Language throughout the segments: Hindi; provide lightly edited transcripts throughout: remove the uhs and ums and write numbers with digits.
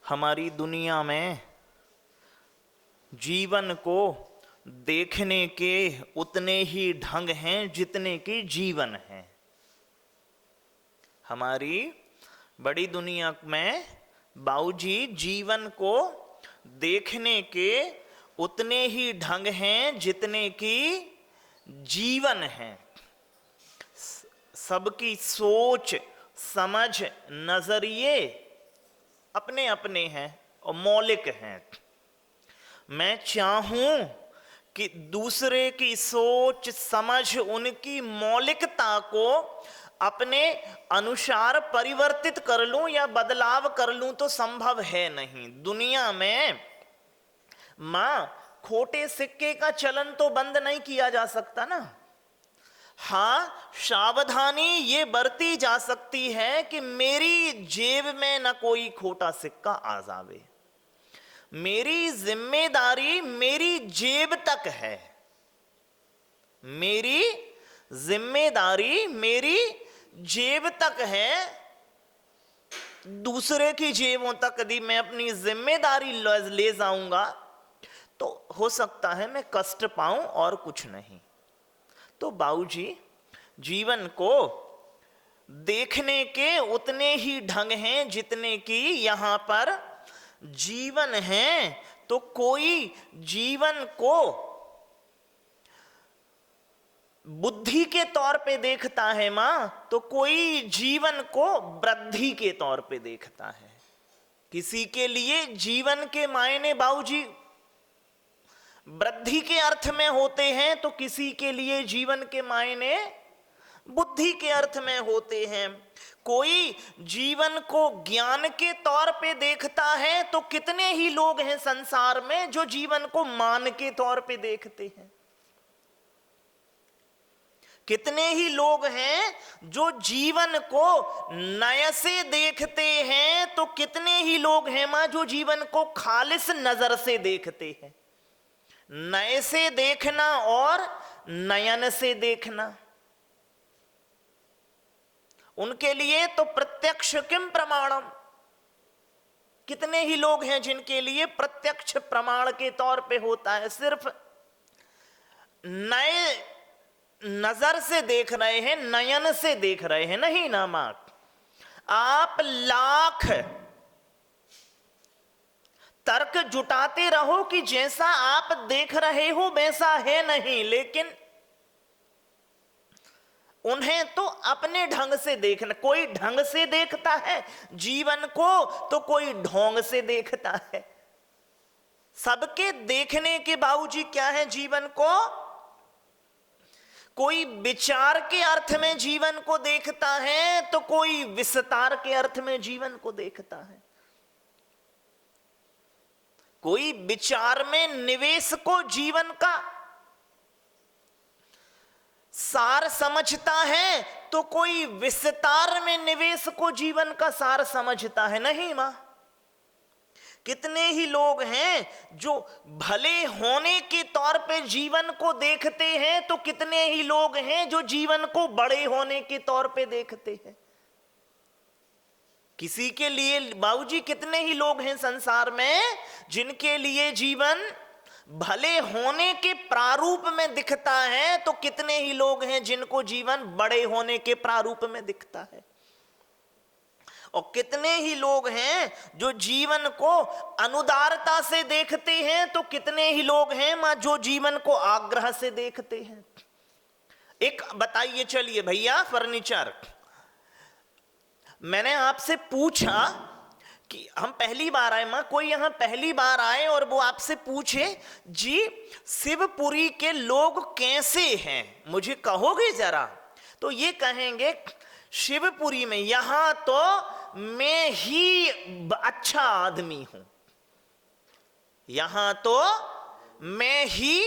हमारी दुनिया में जीवन को देखने के उतने ही ढंग हैं जितने कि जीवन हैं। हमारी बड़ी दुनिया में बाबूजी जीवन को देखने के उतने ही ढंग हैं जितने कि जीवन हैं। सबकी सोच समझ नजरिए अपने अपने हैं और मौलिक हैं। मैं चाहूं कि दूसरे की सोच समझ उनकी मौलिकता को अपने अनुसार परिवर्तित कर लूं या बदलाव कर लूं तो संभव है नहीं। दुनिया में मां खोटे सिक्के का चलन तो बंद नहीं किया जा सकता ना। हां, सावधानी ये बरती जा सकती है कि मेरी जेब में न कोई खोटा सिक्का आ जावे। मेरी जिम्मेदारी मेरी जेब तक है। मेरी जिम्मेदारी मेरी जेब तक है। दूसरे की जेबों तक यदि मैं अपनी जिम्मेदारी ले जाऊंगा तो हो सकता है मैं कष्ट पाऊं और कुछ नहीं। तो बाबूजी जीवन को देखने के उतने ही ढंग हैं जितने कि यहां पर जीवन है। तो कोई जीवन को बुद्धि के तौर पे देखता है मां, तो कोई जीवन को वृद्धि के तौर पे देखता है। किसी के लिए जीवन के मायने बाबूजी वृद्धि के अर्थ में होते हैं तो किसी के लिए जीवन के मायने बुद्धि के अर्थ में होते हैं। कोई जीवन को ज्ञान के तौर पे देखता है तो कितने ही लोग हैं संसार में जो जीवन को मान के तौर पे देखते हैं। कितने ही लोग हैं जो जीवन को नय से देखते हैं तो कितने ही लोग हैं मां जो जीवन को खालिस नजर से देखते हैं। नय से देखना और नयन से देखना, उनके लिए तो प्रत्यक्ष किम प्रमाणम। कितने ही लोग हैं जिनके लिए प्रत्यक्ष प्रमाण के तौर पे होता है। सिर्फ नए नजर से देख रहे हैं, नयन से देख रहे हैं नहीं ना मां। आप लाख तर्क जुटाते रहो कि जैसा आप देख रहे हो वैसा है नहीं, लेकिन उन्हें तो अपने ढंग से देखना। कोई ढंग से देखता है जीवन को तो कोई ढोंग से देखता है। सबके देखने के बावजूद क्या है जीवन को, कोई विचार के अर्थ में जीवन को देखता है तो कोई विस्तार के अर्थ में जीवन को देखता है। कोई विचार में निवेश को जीवन का सार समझता है तो कोई विस्तार में निवेश को जीवन का सार समझता है नहीं मां। कितने ही लोग हैं जो भले होने के तौर पे जीवन को देखते हैं तो कितने ही लोग हैं जो जीवन को बड़े होने के तौर पे देखते हैं। किसी के लिए बाबूजी कितने ही लोग हैं संसार में जिनके लिए जीवन भले होने के प्रारूप में दिखता है तो कितने ही लोग हैं जिनको जीवन बड़े होने के प्रारूप में दिखता है। और कितने ही लोग हैं जो जीवन को अनुदारता से देखते हैं तो कितने ही लोग हैं मां जो जीवन को आग्रह से देखते हैं। एक बताइए, चलिए भैया फर्नीचर, मैंने आपसे पूछा कि हम पहली बार आए मां, कोई यहां पहली बार आए और वो आपसे पूछे जी शिवपुरी के लोग कैसे हैं, मुझे कहोगे जरा, तो ये कहेंगे शिवपुरी में यहां तो मैं ही अच्छा आदमी हूं, यहां तो मैं ही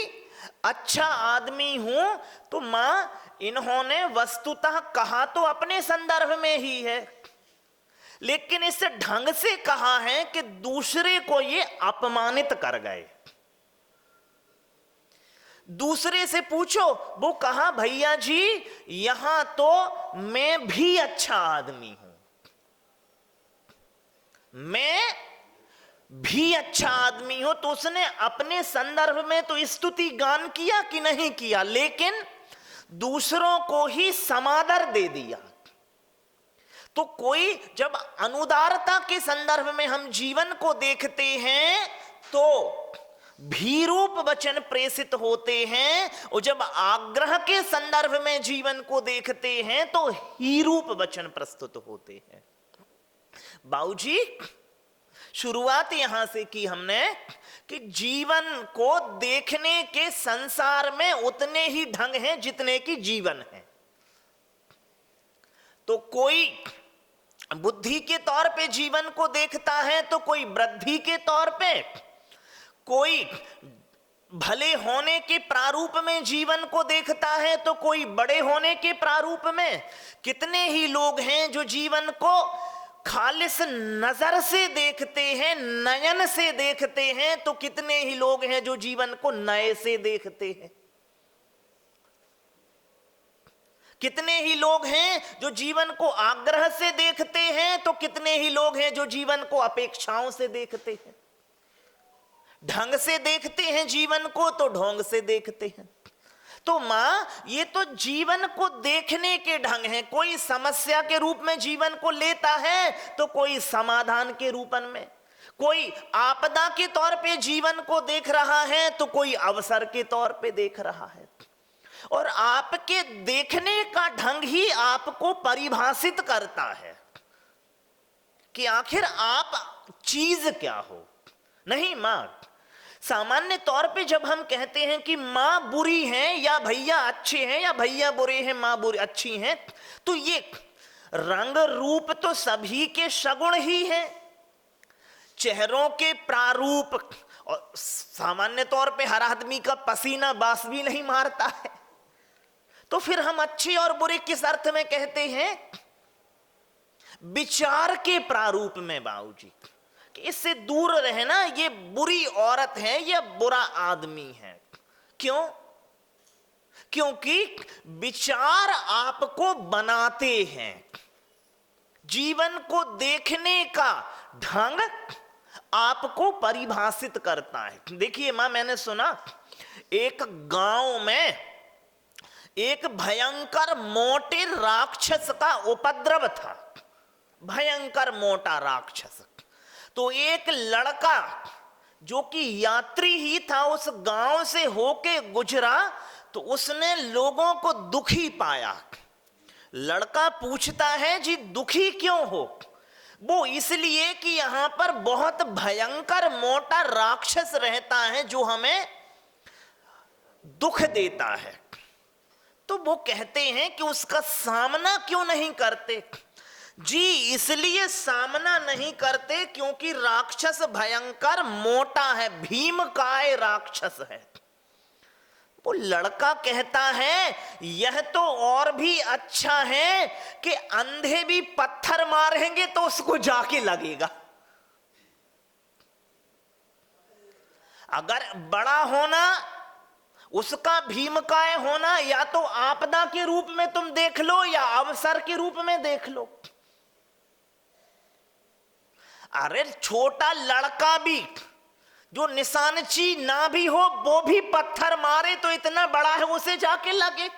अच्छा आदमी हूं। तो मां इन्होंने वस्तुतः कहा तो अपने संदर्भ में ही है, लेकिन इस ढंग से कहा है कि दूसरे को ये अपमानित कर गए। दूसरे से पूछो, वो कहा भैया जी यहां तो मैं भी अच्छा आदमी हूं, मैं भी अच्छा आदमी हो तो उसने अपने संदर्भ में तो स्तुति गान किया कि नहीं किया, लेकिन दूसरों को ही समादर दे दिया। तो कोई जब अनुदारता के संदर्भ में हम जीवन को देखते हैं तो भीरूप वचन प्रेषित होते हैं, और जब आग्रह के संदर्भ में जीवन को देखते हैं तो हीरूप वचन प्रस्तुत होते हैं। बाबूजी, शुरुआत यहां से की हमने कि जीवन को देखने के संसार में उतने ही ढंग हैं जितने की जीवन है। तो कोई बुद्धि के तौर पे जीवन को देखता है, तो कोई वृद्धि के तौर पे, कोई भले होने के प्रारूप में जीवन को देखता है, तो कोई बड़े होने के प्रारूप में। कितने ही लोग हैं जो जीवन को खालिस नजर से देखते हैं, नयन से देखते हैं, तो कितने ही लोग हैं जो जीवन को नए से देखते हैं। कितने ही लोग हैं जो जीवन को आग्रह से देखते हैं, तो कितने ही लोग हैं जो जीवन को अपेक्षाओं से देखते हैं। ढंग से देखते हैं जीवन को तो ढोंग से देखते हैं। तो मां, ये तो जीवन को देखने के ढंग हैं। कोई समस्या के रूप में जीवन को लेता है तो कोई समाधान के रूपन में, कोई आपदा के तौर पे जीवन को देख रहा है तो कोई अवसर के तौर पे देख रहा है। और आपके देखने का ढंग ही आपको परिभाषित करता है कि आखिर आप चीज क्या हो। नहीं मां, सामान्य तौर पे जब हम कहते हैं कि मां बुरी है या भैया अच्छे हैं या भैया बुरे हैं मां बुरी अच्छी हैं, तो ये रंग रूप तो सभी के सगुण ही हैं, चेहरों के प्रारूप। और सामान्य तौर पे हर आदमी का पसीना बास भी नहीं मारता है, तो फिर हम अच्छे और बुरे किस अर्थ में कहते हैं? विचार के प्रारूप में बाबूजी, कि इससे दूर रहना, ये बुरी औरत है या बुरा आदमी है। क्यों? क्योंकि विचार आपको बनाते हैं, जीवन को देखने का ढंग आपको परिभाषित करता है। देखिए मां, मैंने सुना एक गांव में एक भयंकर मोटे राक्षस का उपद्रव था, भयंकर मोटा राक्षस। तो एक लड़का जो कि यात्री ही था उस गांव से होके गुजरा, तो उसने लोगों को दुखी पाया। लड़का पूछता है, जी दुखी क्यों हो? वो इसलिए कि यहां पर बहुत भयंकर मोटा राक्षस रहता है जो हमें दुख देता है। तो वो कहते हैं कि उसका सामना क्यों नहीं करते? जी इसलिए सामना नहीं करते क्योंकि राक्षस भयंकर मोटा है, भीमकाय राक्षस है। वो लड़का कहता है, यह तो और भी अच्छा है कि अंधे भी पत्थर मारेंगे तो उसको जाके लगेगा। अगर बड़ा होना, उसका भीमकाय होना, या तो आपदा के रूप में तुम देख लो या अवसर के रूप में देख लो। अरे छोटा लड़का भी जो निशानची ना भी हो, वो भी पत्थर मारे तो इतना बड़ा है उसे जाके लगे।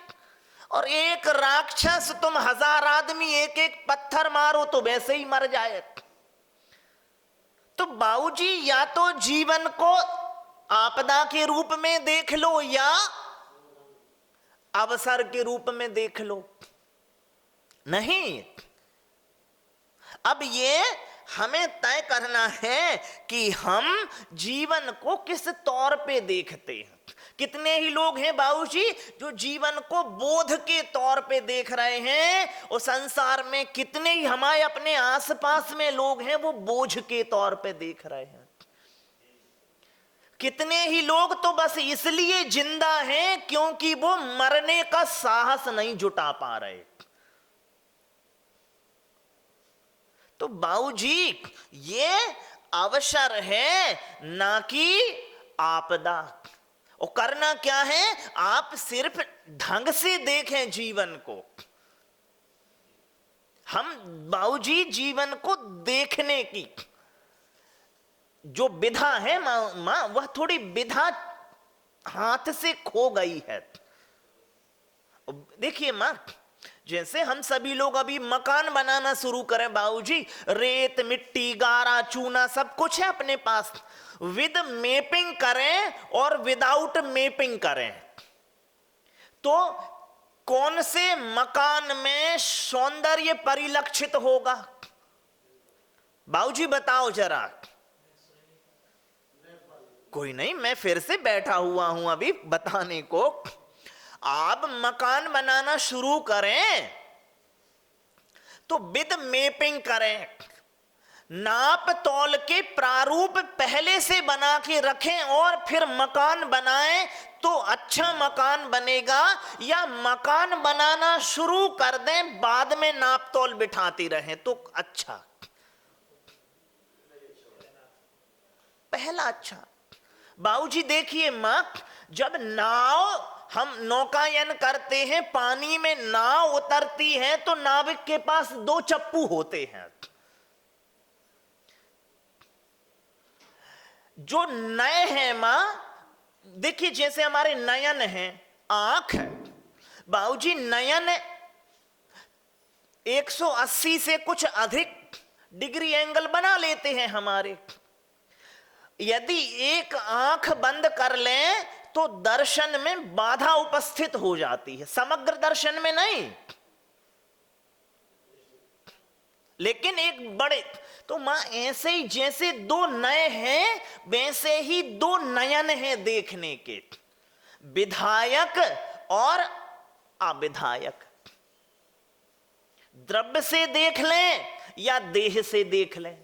और एक राक्षस, तुम 1000 आदमी एक एक पत्थर मारो तो वैसे ही मर जाए। तो बाबूजी, या तो जीवन को आपदा के रूप में देख लो या अवसर के रूप में देख लो। नहीं, अब ये हमें तय करना है कि हम जीवन को किस तौर पे देखते हैं। कितने ही लोग हैं बाबूजी जो जीवन को बोध के तौर पे देख रहे हैं, और संसार में कितने ही हमारे अपने आसपास में लोग हैं वो बोझ के तौर पे देख रहे हैं। कितने ही लोग तो बस इसलिए जिंदा हैं क्योंकि वो मरने का साहस नहीं जुटा पा रहे। तो बाबूजी, ये अवसर है ना कि आपदा। और करना क्या है? आप सिर्फ ढंग से देखें जीवन को। हम बाबूजी जीवन को देखने की, जो विधा है मां वह थोड़ी विधा हाथ से खो गई है। देखिए मां, जैसे हम सभी लोग अभी मकान बनाना शुरू करें बाबूजी, रेत मिट्टी गारा चूना सब कुछ है अपने पास, विद मैपिंग करें और विदाउट मैपिंग करें तो कौन से मकान में सौंदर्य परिलक्षित होगा? बाबूजी बताओ जरा। कोई नहीं, मैं फिर से बैठा हुआ हूं अभी बताने को। आप मकान बनाना शुरू करें तो विद मैपिंग करें, नाप तौल के प्रारूप पहले से बना के रखें और फिर मकान बनाएं तो अच्छा मकान बनेगा। या मकान बनाना शुरू कर दें बाद में नाप तौल बिठाती रहें तो अच्छा, पहला अच्छा। बाबूजी देखिए मां, जब नाव हम नौकायन करते हैं, पानी में नाव उतरती है तो नाविक के पास दो चप्पू होते हैं। जो नए हैं मां, देखिए जैसे हमारे नयन हैं, आंख है बाबूजी, नयन 180 से कुछ अधिक डिग्री एंगल बना लेते हैं हमारे। यदि एक आंख बंद कर लें तो दर्शन में बाधा उपस्थित हो जाती है, समग्र दर्शन में नहीं, लेकिन एक बड़े तो मां ऐसे ही जैसे दो नए हैं वैसे ही दो नयन हैं देखने के, विधायक और अविधायक। द्रव्य से देख लें या देह से देख लें,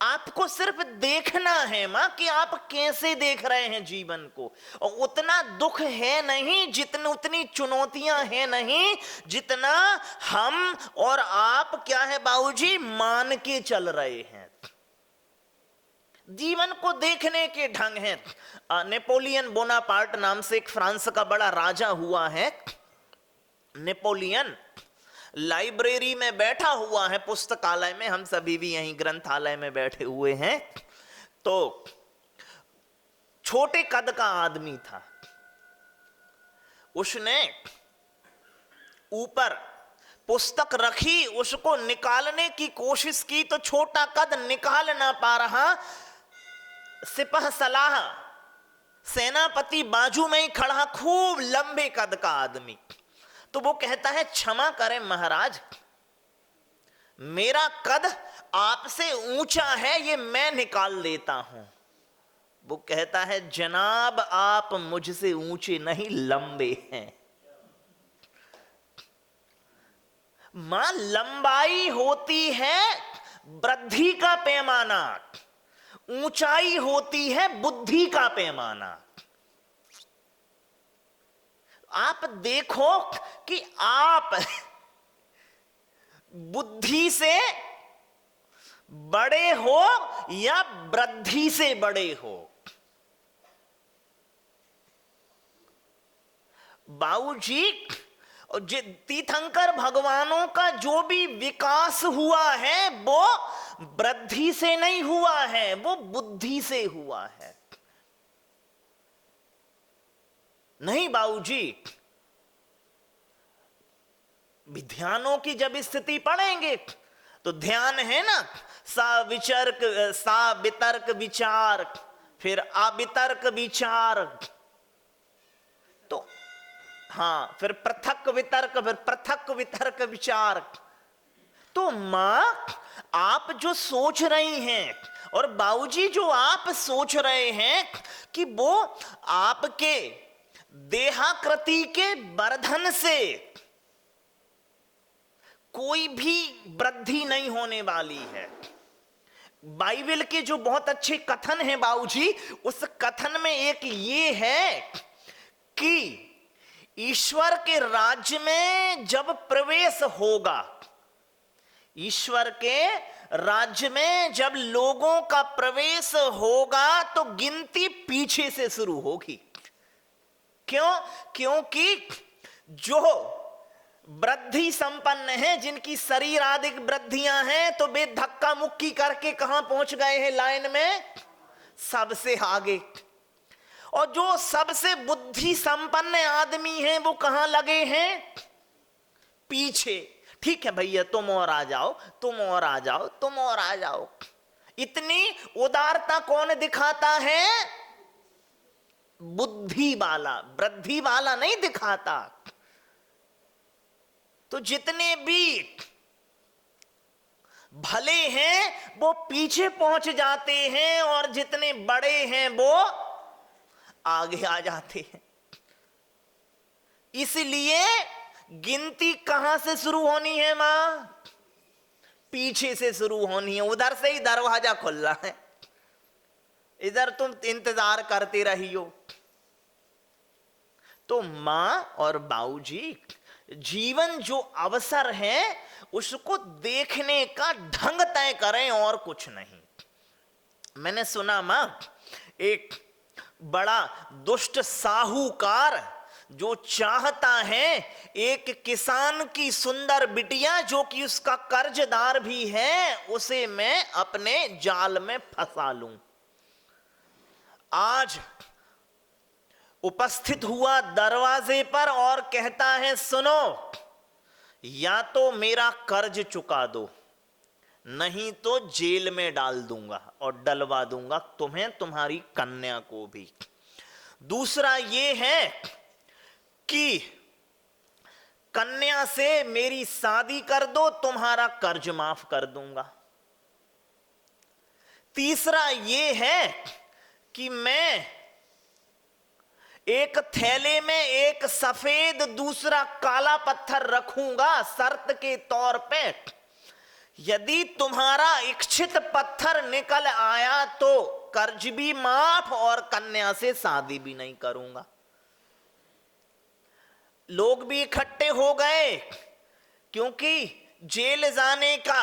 आपको सिर्फ देखना है मां कि आप कैसे देख रहे हैं जीवन को। और उतना दुख है नहीं, उतनी चुनौतियां हैं नहीं जितना हम और आप क्या है बाबूजी मान के चल रहे हैं। जीवन को देखने के ढंग हैं। नेपोलियन बोनापार्ट नाम से एक फ्रांस का बड़ा राजा हुआ है। नेपोलियन लाइब्रेरी में बैठा हुआ है, पुस्तकालय में, हम सभी भी यहीं ग्रंथालय में बैठे हुए हैं। तो छोटे कद का आदमी था, उसने ऊपर पुस्तक रखी, उसको निकालने की कोशिश की तो छोटा कद निकाल ना पा रहा। सिपह सलाह सेनापति बाजू में ही खड़ा, खूब लंबे कद का आदमी। तो वो कहता है क्षमा करें महाराज, मेरा कद आपसे ऊंचा है, ये मैं निकाल लेता हूं। वो कहता है जनाब आप मुझसे ऊंचे नहीं लंबे हैं। मां लंबाई होती है वृद्धि का पैमाना, ऊंचाई होती है बुद्धि का पैमाना। आप देखो कि आप बुद्धि से बड़े हो या वृद्धि से बड़े हो। बाबूजी तीर्थंकर भगवानों का जो भी विकास हुआ है वो वृद्धि से नहीं हुआ है, वो बुद्धि से हुआ है। नहीं बाबूजी, ध्यानों की जब स्थिति पढ़ेंगे तो ध्यान है ना, सा वितर्क विचार, फिर अवितर्क विचार, तो हाँ, फिर पृथक वितर्क, फिर पृथक वितर्क विचार। तो मां आप जो सोच रही हैं और बाबूजी जो आप सोच रहे हैं कि वो आपके देहाकृति के वर्धन से कोई भी वृद्धि नहीं होने वाली है। बाइबल के जो बहुत अच्छे कथन हैं बाबूजी, उस कथन में एक ये है कि ईश्वर के राज्य में जब प्रवेश होगा, ईश्वर के राज्य में जब लोगों का प्रवेश होगा तो गिनती पीछे से शुरू होगी। क्यों? क्योंकि जो वृद्धि संपन्न हैं, जिनकी शरीर आदि वृद्धियां हैं, तो वे धक्का मुक्की करके कहां पहुंच गए हैं लाइन में? सबसे आगे। और जो सबसे बुद्धि संपन्न आदमी हैं वो कहां लगे हैं? पीछे। ठीक है भैया, तुम और आ जाओ, तुम और आ जाओ, तुम और आ जाओ। इतनी उदारता कौन दिखाता है? बुद्धि वाला, वृद्धि वाला नहीं दिखाता। तो जितने भी भले हैं वो पीछे पहुंच जाते हैं, और जितने बड़े हैं वो आगे आ जाते हैं। इसलिए गिनती कहां से शुरू होनी है मां? पीछे से शुरू होनी है। उधर से ही दरवाजा खुल रहा है, इधर तुम इंतजार करते रही हो। तो मां और बाबूजी जीवन जो अवसर है उसको देखने का ढंग तय करें, और कुछ नहीं। मैंने सुना मां, एक बड़ा दुष्ट साहूकार जो चाहता है एक किसान की सुंदर बिटिया जो कि उसका कर्जदार भी है, उसे मैं अपने जाल में फंसा लूं। आज उपस्थित हुआ दरवाजे पर और कहता है, सुनो, या तो मेरा कर्ज चुका दो, नहीं तो जेल में डाल दूंगा और डलवा दूंगा तुम्हें, तुम्हारी कन्या को भी। दूसरा ये है कि कन्या से मेरी शादी कर दो, तुम्हारा कर्ज माफ कर दूंगा। तीसरा ये है कि मैं एक थैले में एक सफेद दूसरा काला पत्थर रखूंगा शर्त के तौर पे, यदि तुम्हारा इच्छित पत्थर निकल आया तो कर्ज भी माफ और कन्या से शादी भी नहीं करूंगा। लोग भी इकट्ठे हो गए, क्योंकि जेल जाने का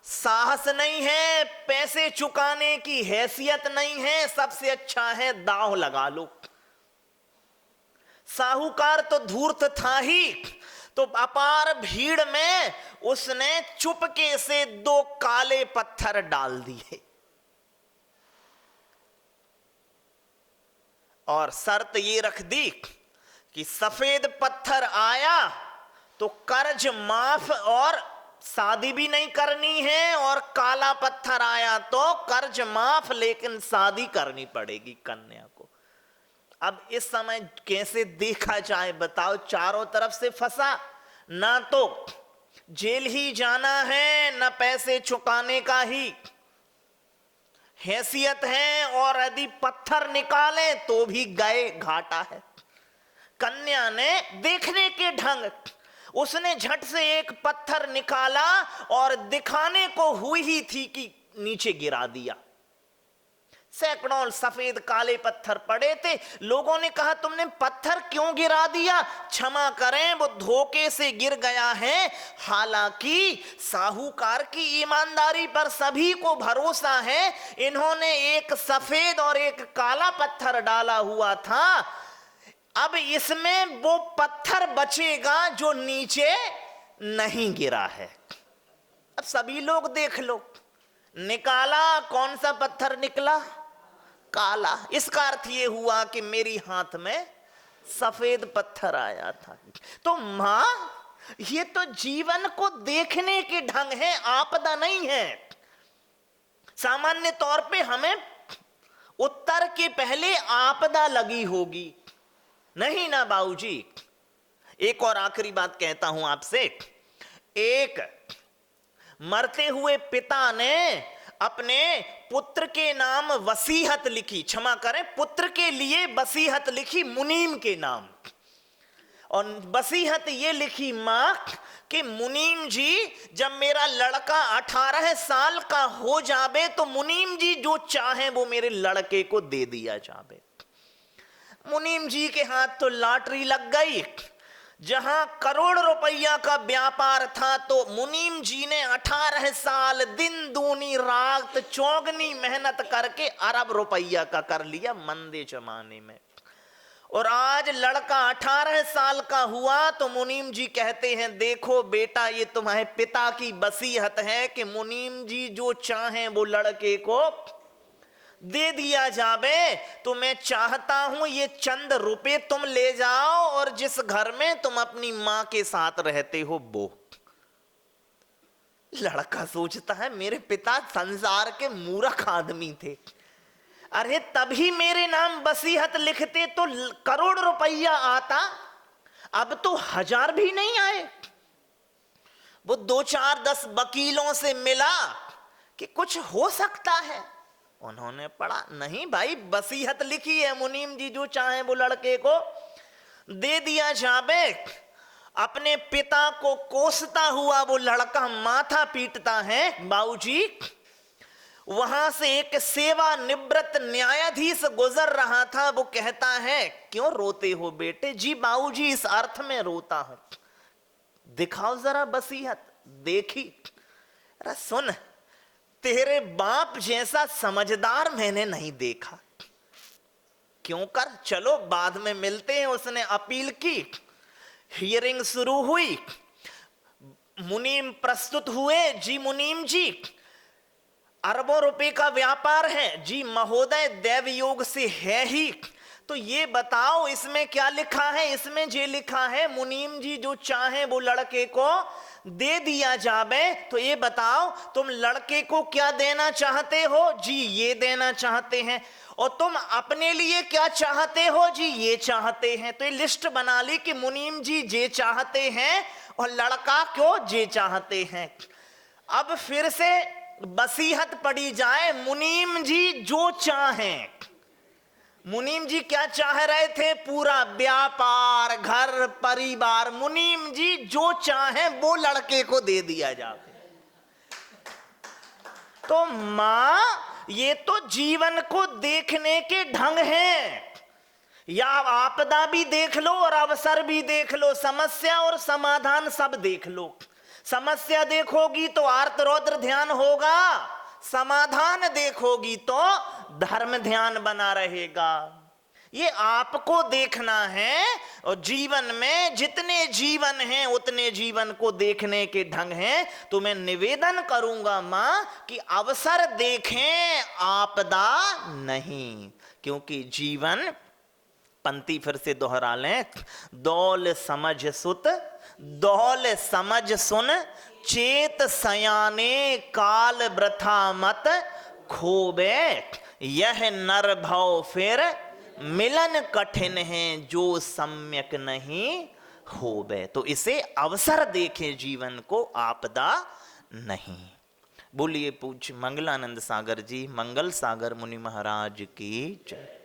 साहस नहीं है, पैसे चुकाने की हैसियत नहीं है, सबसे अच्छा है दांव लगा लो। साहूकार तो धूर्त था ही, तो अपार भीड़ में उसने चुपके से 2 काले पत्थर डाल दिए और शर्त ये रख दी कि सफेद पत्थर आया तो कर्ज माफ और शादी भी नहीं करनी है, और काला पत्थर आया तो कर्ज माफ लेकिन शादी करनी पड़ेगी कन्या को। अब इस समय कैसे देखा जाए बताओ? चारों तरफ से फंसा, ना तो जेल ही जाना है, ना पैसे चुकाने का ही हैसियत है, और यदि पत्थर निकाले तो भी गए, घाटा है। कन्या ने देखने के ढंग, उसने झट से एक पत्थर निकाला और दिखाने को हुई ही थी कि नीचे गिरा दिया। सैकड़ों सफेद काले पत्थर पड़े थे। लोगों ने कहा, तुमने पत्थर क्यों गिरा दिया? क्षमा करें, वो धोखे से गिर गया है। हालांकि साहूकार की ईमानदारी पर सभी को भरोसा है, इन्होंने एक सफेद और एक काला पत्थर डाला हुआ था। अब इसमें वो पत्थर बचेगा जो नीचे नहीं गिरा है। अब सभी लोग देख लो, निकाला, कौन सा पत्थर निकला? काला। इसका अर्थ ये हुआ कि मेरी हाथ में सफेद पत्थर आया था। तो मां, ये तो जीवन को देखने के ढंग है, आपदा नहीं है। सामान्य तौर पे हमें उत्तर के पहले आपदा लगी होगी, नहीं ना बाबूजी? एक और आखिरी बात कहता हूं आपसे। एक मरते हुए पिता ने अपने पुत्र के नाम वसीहत लिखी, क्षमा करें, पुत्र के लिए वसीहत लिखी मुनीम के नाम। और वसीहत ये लिखी मां कि मुनीम जी, जब मेरा लड़का 18 साल का हो जावे तो मुनीम जी जो चाहे वो मेरे लड़के को दे दिया जावे। मुनीम जी के हाथ तो लॉटरी लग गई। जहां करोड़ रुपया का व्यापार था, तो मुनीम जी ने 18 साल दिन दूनी रात चौगनी मेहनत करके अरब रुपया का कर लिया मंदे जमाने में। और आज लड़का 18 साल का हुआ तो मुनीम जी कहते हैं, देखो बेटा ये तुम्हारे पिता की वसीयत है कि मुनीम जी जो चाहें वो लड़के को दे दिया जावे। तो मैं चाहता हूं ये चंद रुपए तुम ले जाओ और जिस घर में तुम अपनी मां के साथ रहते हो वो। लड़का सोचता है मेरे पिता संसार के मूर्ख आदमी थे, अरे तभी मेरे नाम वसीयत लिखते तो करोड़ रुपया आता, अब तो 1000 भी नहीं आए। वो 2-4-10 वकीलों से मिला कि कुछ हो सकता है, उन्होंने पढ़ा नहीं भाई वसीयत लिखी है, मुनीम जी जो चाहे वो लड़के को दे दिया जावे। अपने पिता को कोसता हुआ वो लड़का माथा पीटता है। बाबूजी, वहां से एक सेवानिवृत्त न्यायाधीश गुजर रहा था, वो कहता है क्यों रोते हो बेटे? जी बाबूजी इस अर्थ में रोता हूं। दिखाओ जरा वसीयत। देखी, अरे सुन, तेरे बाप जैसा समझदार मैंने नहीं देखा। क्यों कर, चलो बाद में मिलते हैं। उसने अपील की, हियरिंग शुरू हुई, मुनीम प्रस्तुत हुए। जी मुनीम जी, अरबों रुपए का व्यापार है। जी महोदय, दैव योग से है ही। तो ये बताओ इसमें क्या लिखा है? इसमें जे लिखा है मुनीम जी जो चाहे वो लड़के को दे दिया जावे। तो ये बताओ तुम लड़के को क्या देना चाहते हो? जी ये देना चाहते हैं। और तुम अपने लिए क्या चाहते हो? जी ये चाहते हैं। तो ये लिस्ट बना ली कि मुनीम जी जे चाहते हैं और लड़का क्यों जे चाहते हैं। अब फिर से वसीयत पढ़ी जाए, मुनीम जी जो चाहें। मुनीम जी क्या चाह रहे थे? पूरा व्यापार, घर परिवार, मुनीम जी जो चाहे वो लड़के को दे दिया जाए। तो मां, ये तो जीवन को देखने के ढंग हैं। या आपदा भी देख लो और अवसर भी देख लो, समस्या और समाधान सब देख लो। समस्या देखोगी तो आर्त रौद्र ध्यान होगा, समाधान देखोगी तो धर्म ध्यान बना रहेगा। ये आपको देखना है। और जीवन में जितने जीवन हैं उतने जीवन को देखने के ढंग हैं। तो मैं निवेदन करूंगा मां कि अवसर देखें, आपदा नहीं। क्योंकि जीवन, पंक्ति फिर से दोहरा लें, दौल समझ सुत, दौल समझ सुन, चेत सयाने काल वृथा मत खोबे, यह नर भव फिर मिलन कठिन है जो सम्यक नहीं होबे। तो इसे अवसर देखें जीवन को, आपदा नहीं। बोलिए पूज्य मंगलानंद सागर जी, मंगल सागर मुनि महाराज की जय।